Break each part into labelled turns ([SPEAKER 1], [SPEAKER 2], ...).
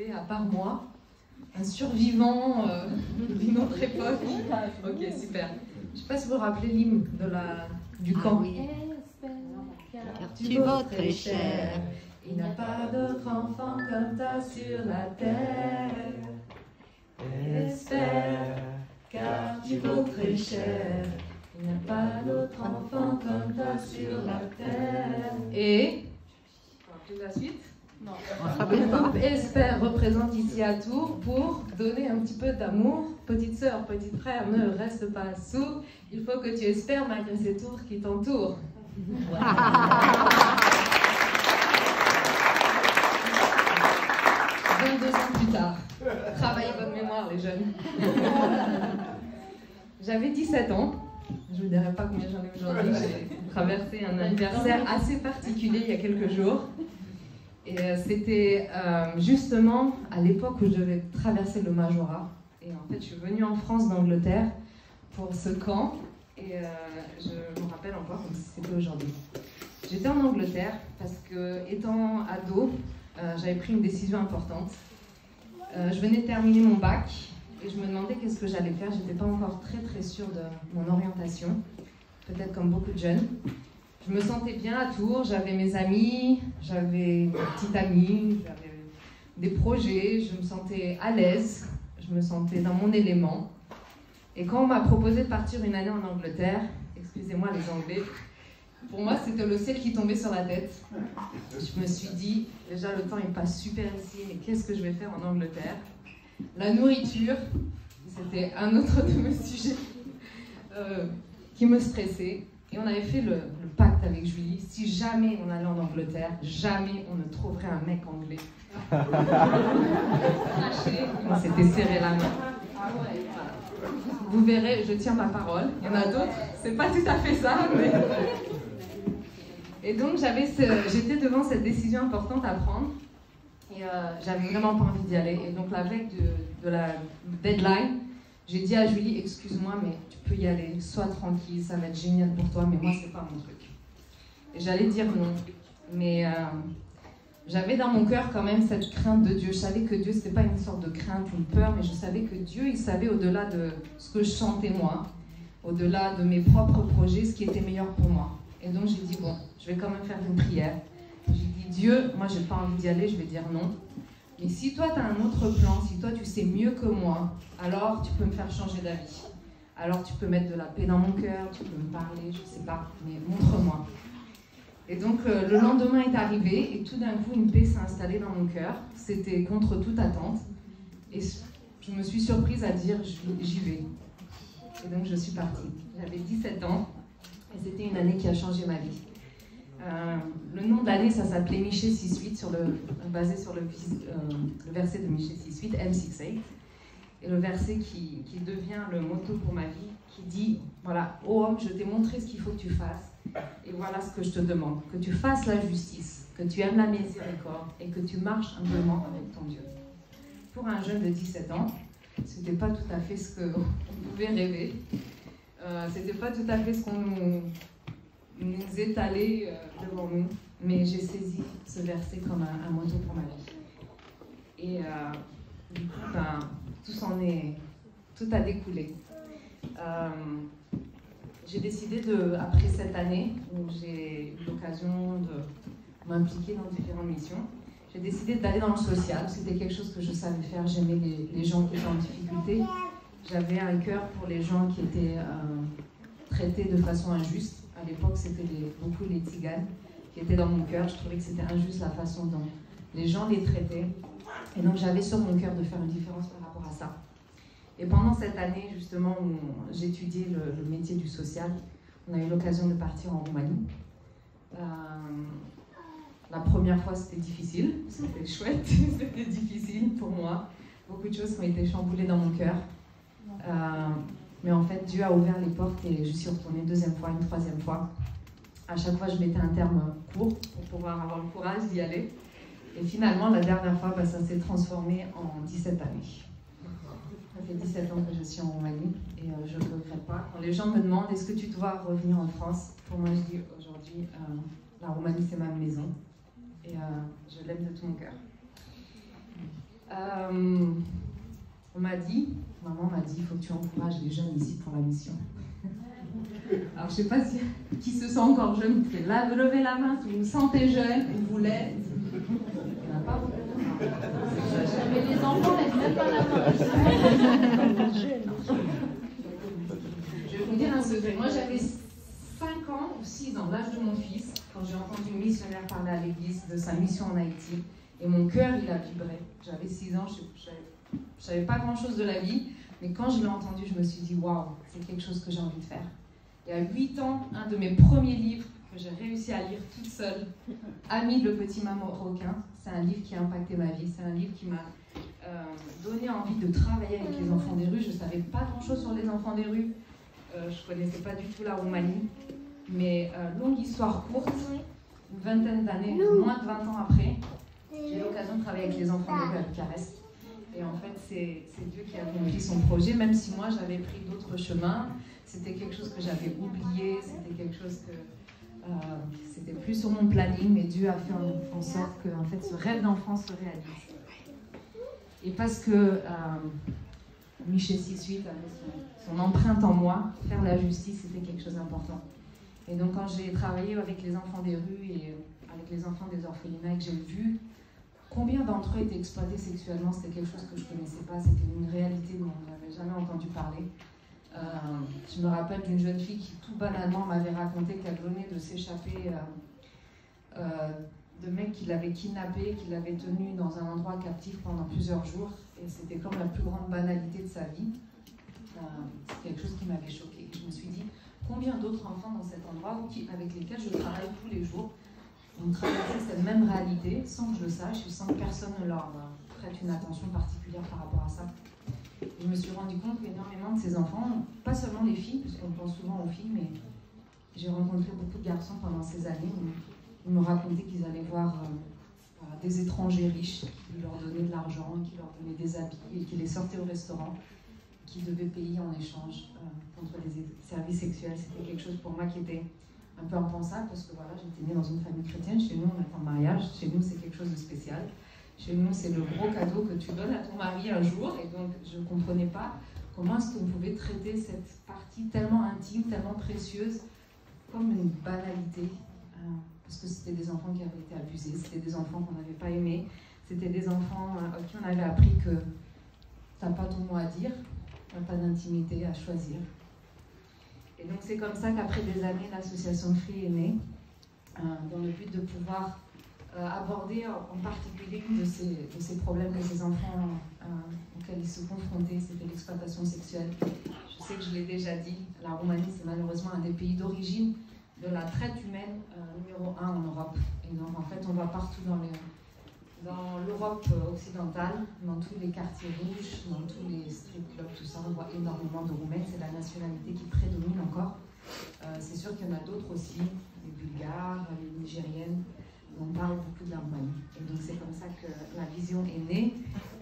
[SPEAKER 1] participer, à part moi, un survivant d'une autre époque. Ok, super. Je ne sais pas si vous vous rappelez l'hymne du camp.
[SPEAKER 2] Oui.
[SPEAKER 1] Car tu vaux très cher, il n'y a pas d'autre enfant comme toi sur la terre. Espère, car tu vaux très cher, il n'y a pas d'autre enfant comme toi sur la terre. Et, la suite?
[SPEAKER 2] Non,
[SPEAKER 1] Le groupe Espère représente ici à Tours pour donner un petit peu d'amour. Petite sœur, petit frère, ne reste pas sourd. Il faut que tu espères malgré ces tours qui t'entourent. 22 ans plus tard, travaillez votre mémoire les jeunes. J'avais 17 ans. Je ne vous dirai pas combien j'en ai aujourd'hui. J'ai traversé un anniversaire assez particulier il y a quelques jours. Et c'était justement à l'époque où je devais traverser le Majorat. Et en fait, je suis venue en France d'Angleterre pour ce camp. Et je me rappelle encore comme si c'était aujourd'hui. J'étais en Angleterre parce que, étant ado, j'avais pris une décision importante. Je venais de terminer mon bac et je me demandais qu'est-ce que j'allais faire. Je n'étais pas encore très sûre de mon orientation, peut-être comme beaucoup de jeunes. Je me sentais bien à Tours, j'avais mes amis, j'avais une petite amie, j'avais des projets, je me sentais à l'aise, je me sentais dans mon élément. Et quand on m'a proposé de partir une année en Angleterre, excusez-moi les Anglais, pour moi c'était le ciel qui tombait sur la tête. Je me suis dit, déjà le temps il passe super ici, mais qu'est-ce que je vais faire en Angleterre? La nourriture, c'était un autre de mes sujets qui me stressait. Et on avait fait le pacte avec Julie, si jamais on allait en Angleterre, jamais on ne trouverait un mec anglais. On s'était serré la main. Vous verrez, je tiens ma parole. Il y en a d'autres, c'est pas tout à fait ça. Mais... Et donc j'étais devant cette décision importante à prendre. Et j'avais vraiment pas envie d'y aller. Et donc la veille de la deadline, j'ai dit à Julie, excuse-moi, mais tu peux y aller, sois tranquille, ça va être génial pour toi, mais moi, c'est pas mon truc. Et j'allais dire non, mais j'avais dans mon cœur quand même cette crainte de Dieu. Je savais que Dieu, c'était pas une sorte de crainte, une peur, mais je savais que Dieu, il savait au-delà de ce que je sentais moi, au-delà de mes propres projets, ce qui était meilleur pour moi. Et donc j'ai dit, bon, je vais quand même faire une prière. J'ai dit, Dieu, moi, j'ai pas envie d'y aller, je vais dire non. Mais si toi, tu as un autre plan, si toi, tu sais mieux que moi, alors tu peux me faire changer d'avis. Alors tu peux mettre de la paix dans mon cœur, tu peux me parler, je ne sais pas, mais montre-moi. Et donc le lendemain est arrivé et tout d'un coup, une paix s'est installée dans mon cœur. C'était contre toute attente. Et je me suis surprise à dire, j'y vais. Et donc je suis partie. J'avais 17 ans et c'était une année qui a changé ma vie. Le nom de l'année, ça s'appelait Michée 6.8, basé sur le verset de Michée 6.8, M6.8. Et le verset qui devient le motto pour ma vie, qui dit, voilà, ô homme, je t'ai montré ce qu'il faut que tu fasses, et voilà ce que je te demande, que tu fasses la justice, que tu aimes la miséricorde, et que tu marches humblement avec ton Dieu. Pour un jeune de 17 ans, c'était pas tout à fait ce qu'on pouvait rêver, c'était pas tout à fait ce qu'on nous étalait devant nous, mais j'ai saisi ce verset comme un motto pour ma vie. Et du coup, tout a découlé. J'ai décidé après cette année où j'ai eu l'occasion de m'impliquer dans différentes missions, j'ai décidé d'aller dans le social. C'était quelque chose que je savais faire. J'aimais les gens qui étaient en difficulté. J'avais un cœur pour les gens qui étaient traités de façon injuste. À l'époque, c'était beaucoup les tziganes qui étaient dans mon cœur. Je trouvais que c'était injuste la façon dont les gens les traitaient. Et donc, j'avais sur mon cœur de faire une différence par rapport à ça. Et pendant cette année, justement, où j'étudiais le métier du social, on a eu l'occasion de partir en Roumanie. La première fois, c'était difficile. C'était chouette, c'était difficile pour moi. Beaucoup de choses ont été chamboulées dans mon cœur. Mais en fait, Dieu a ouvert les portes et je suis retournée une deuxième fois, une troisième fois. À chaque fois, je mettais un terme court pour pouvoir avoir le courage d'y aller. Et finalement, la dernière fois, ça s'est transformé en 17 années. Ça fait 17 ans que je suis en Roumanie et je ne regrette pas. Quand les gens me demandent est-ce que tu dois revenir en France, pour moi, je dis aujourd'hui, la Roumanie, c'est ma maison. Et je l'aime de tout mon cœur. On m'a dit, maman m'a dit, il faut que tu encourages les jeunes ici pour la mission. Alors je ne sais pas qui se sent encore jeune, vous pouvez lever la main, si vous vous sentez jeune, vous l'êtes. Il n'y en a pas beaucoup.
[SPEAKER 2] Mais les enfants ne lèvent même pas la main.
[SPEAKER 1] Je vais vous dire un secret. Moi j'avais 5 ans ou 6 ans, l'âge de mon fils, quand j'ai entendu une missionnaire parler à l'église de sa mission en Haïti. Et mon cœur, il a vibré. J'avais 6 ans, je ne savais pas grand-chose de la vie. Mais quand je l'ai entendu, je me suis dit, waouh, c'est quelque chose que j'ai envie de faire. Et à 8 ans, un de mes premiers livres que j'ai réussi à lire toute seule, Ami le petit marocain, c'est un livre qui a impacté ma vie. C'est un livre qui m'a donné envie de travailler avec les enfants des rues. Je ne savais pas grand-chose sur les enfants des rues. Je ne connaissais pas du tout la Roumanie. Mais longue histoire courte, une vingtaine d'années, moins de 20 ans après, j'ai eu l'occasion de travailler avec les enfants des rues à Bucarest. Et en fait, c'est Dieu qui a accompli son projet, même si moi j'avais pris d'autres chemins. C'était quelque chose que j'avais oublié, c'était quelque chose que c'était plus sur mon planning, mais Dieu a fait en sorte que en fait, ce rêve d'enfant se réalise. Et parce que Michel Sissuit avait son empreinte en moi, faire la justice, c'était quelque chose d'important. Et donc quand j'ai travaillé avec les enfants des rues et avec les enfants des orphelinats, que j'ai vu combien d'entre eux étaient exploités sexuellement, c'était quelque chose que je ne connaissais pas, c'était une réalité dont je n'avais jamais entendu parler. Je me rappelle d'une jeune fille qui tout banalement m'avait raconté qu'elle venait de s'échapper de mecs qui l'avaient kidnappée, qui l'avaient tenue dans un endroit captif pendant plusieurs jours. Et c'était comme la plus grande banalité de sa vie. C'est quelque chose qui m'avait choquée. Je me suis dit, combien d'autres enfants dans cet endroit avec lesquels je travaille tous les jours ont traversé cette même réalité sans que je le sache et sans que personne ne leur prête une attention particulière par rapport à ça. Je me suis rendu compte qu'énormément de ces enfants, pas seulement les filles, parce qu'on pense souvent aux filles, mais j'ai rencontré beaucoup de garçons pendant ces années où ils me racontaient qu'ils allaient voir des étrangers riches qui leur donnaient de l'argent, qui leur donnaient des habits et qui les sortaient au restaurant, qui devaient payer en échange contre les services sexuels. C'était quelque chose pour moi qui était un peu impensable parce que voilà, j'étais née dans une famille chrétienne. Chez nous, on attend le mariage. Chez nous, c'est quelque chose de spécial. Chez nous, c'est le gros cadeau que tu donnes à ton mari un jour. Et donc, je ne comprenais pas comment est-ce qu'on pouvait traiter cette partie tellement intime, tellement précieuse, comme une banalité. Parce que c'était des enfants qui avaient été abusés, c'était des enfants qu'on n'avait pas aimés, c'était des enfants à qui on avait appris que tu n'as pas ton mot à dire, tu n'as pas d'intimité à choisir. Et donc, c'est comme ça qu'après des années, l'association Free est née, dans le but de pouvoir aborder en particulier une de ces problèmes que ces enfants auxquels ils se confrontaient, c'était l'exploitation sexuelle. Je sais que je l'ai déjà dit, la Roumanie, c'est malheureusement un des pays d'origine de la traite humaine numéro 1 en Europe. Et donc, en fait, on voit partout dans l'Europe occidentale, dans tous les quartiers rouges, dans tous les strip clubs, tout ça, on voit énormément de Roumains. C'est la nationalité qui prédomine encore. C'est sûr qu'il y en a d'autres aussi, les Bulgares, les Nigériennes. On parle beaucoup de la Roumanie. Et donc, c'est comme ça que la vision est née,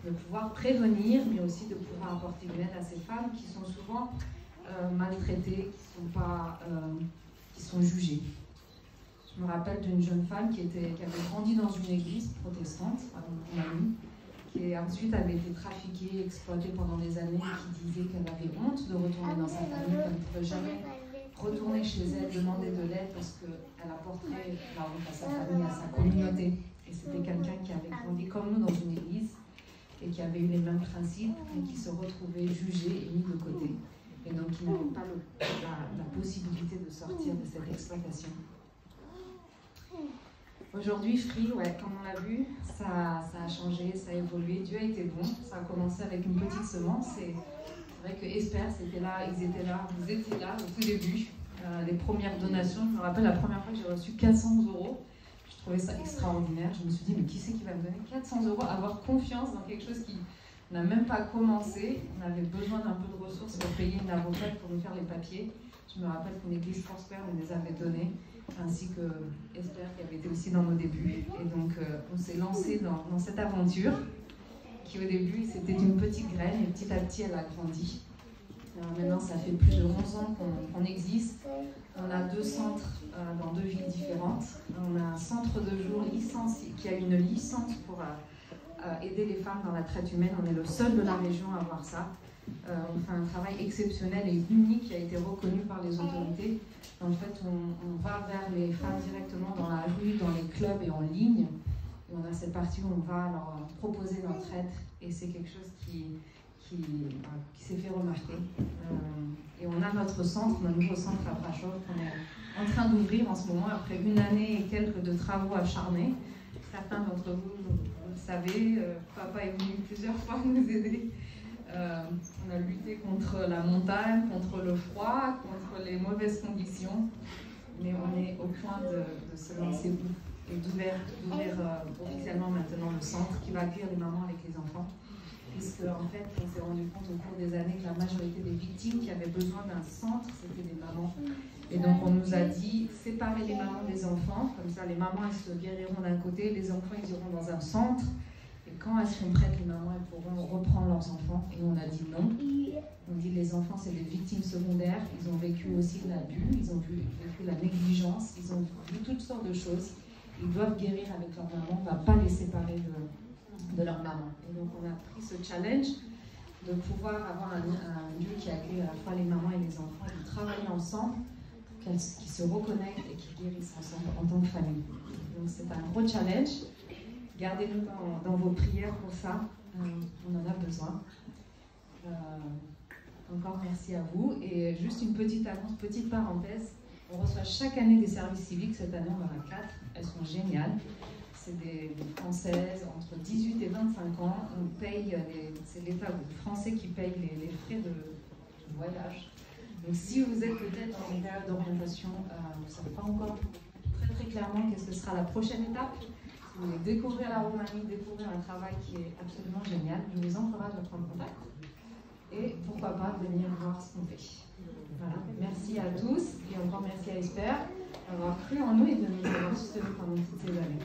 [SPEAKER 1] de pouvoir prévenir, mais aussi de pouvoir apporter une aide à ces femmes qui sont souvent maltraitées, qui sont jugées. Je me rappelle d'une jeune femme qui avait grandi dans une église protestante, en Roumanie, qui ensuite avait été trafiquée, exploitée pendant des années, qui disait qu'elle avait honte de retourner dans sa famille, qu'elle ne pouvait jamais retourner chez elle, demander de l'aide parce qu'elle apporterait la honte à sa famille, à sa communauté. Et c'était quelqu'un qui avait grandi comme nous dans une église et qui avait eu les mêmes principes, mais qui se retrouvait jugé et mis de côté. Et donc, qui n'avait pas la possibilité de sortir de cette exploitation. Aujourd'hui, Free, comme on l'a vu, ça a changé, ça a évolué. Dieu a été bon. Ça a commencé avec une petite semence. C'est vrai que Esper, c'était là, ils étaient là, vous étiez là au tout début. Les premières donations, je me rappelle la première fois que j'ai reçu 400 €. Je trouvais ça extraordinaire. Je me suis dit, mais qui c'est qui va me donner 400 €? Avoir confiance dans quelque chose qui n'a même pas commencé. On avait besoin d'un peu de ressources pour payer une avocate pour nous faire les papiers. Je me rappelle qu'une église Foursquare nous les avait donnés, ainsi que Esther qui avait été aussi dans nos débuts. Et donc on s'est lancé dans cette aventure qui au début c'était une petite graine et petit à petit elle a grandi. Maintenant ça fait plus de 11 ans qu'on existe. On a 2 centres dans 2 villes différentes. On a un centre de jour licencié qui a une licence pour aider les femmes dans la traite humaine. On est le seul de la région à avoir ça. On fait un travail exceptionnel et unique qui a été reconnu par les autorités. En fait, on va vers les femmes directement dans la rue, dans les clubs et en ligne. Et on a cette partie où on va leur proposer notre aide. Et c'est quelque chose qui s'est fait remarquer. Et on a notre centre, notre nouveau centre à Brasov, qu'on est en train d'ouvrir en ce moment, après une année et quelques de travaux acharnés. Certains d'entre vous, vous le savez, papa est venu plusieurs fois nous aider. On a lutté contre la montagne, contre le froid, contre les mauvaises conditions. Mais on est au point de se lancer et d'ouvrir officiellement maintenant le centre qui va accueillir les mamans avec les enfants. Puisque en fait, on s'est rendu compte au cours des années que la majorité des victimes qui avaient besoin d'un centre, c'était des mamans. Et donc on nous a dit, séparer les mamans des enfants, comme ça les mamans elles se guériront d'un côté, les enfants ils iront dans un centre. Et quand elles seront prêtes, les mamans elles pourront reprendre leurs enfants. Et on a dit non. On dit les enfants c'est des victimes secondaires, ils ont vécu aussi l'abus, ils ont vécu la négligence, ils ont vu toutes sortes de choses. Ils doivent guérir avec leur maman, on ne va pas les séparer de leur maman. Et donc on a pris ce challenge de pouvoir avoir un lieu qui accueille à la fois les mamans et les enfants, et de travailler ensemble pour qu'ils se reconnectent et qu'ils guérissent ensemble en tant que famille. Donc c'est un gros challenge. Gardez-nous dans vos prières pour ça. On en a besoin. Encore merci à vous. Et juste une petite annonce, petite parenthèse. On reçoit chaque année des services civiques. Cette année, on en a 4. Elles sont géniales. C'est des Françaises entre 18 et 25 ans. On paye, c'est l'État français qui paye les frais de voyage. Donc si vous êtes peut-être dans une période d'orientation, vous ne savez pas encore très clairement qu'est-ce que sera la prochaine étape, si vous voulez découvrir la Roumanie, découvrir un travail qui est absolument génial, je vous encourage à prendre contact et pourquoi pas venir voir ce qu'on fait. Voilà. Merci à tous et encore merci à Esther d'avoir cru en nous et de nous avoir soutenus pendant toutes ces années.